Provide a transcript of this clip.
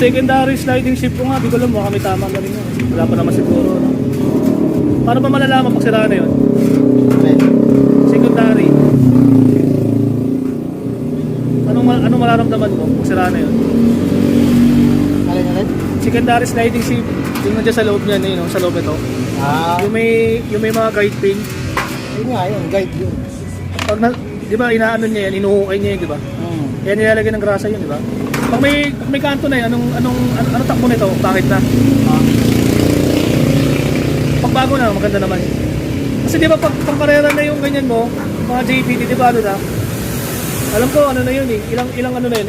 secondary sliding shift ko nga, di ko alam, baka may tama na rin yun. Wala pa naman siguro, no? Paano ba malalaman pag sira na yun? Secondary. Anong mararamdaman mo pag sira na yun? Alin? Secondary sliding shift, yung nandiyan sa loob niyan, yun, sa loob ito. Yung may mga guide pin. Yun nga yun, guide yun. Pag di ba inaano niya yan, inuhukay niya yan, di ba? Yan nilalagay ng grasa yun, di ba? Pag may kanto na yan, anong takbo nito? Bakit na? Pag bago na, maganda naman. Kasi di ba pag karera na yung ganyan mo, mga JPT, di ba ano na? Alam ko ano na yun eh, ilang ano na yun,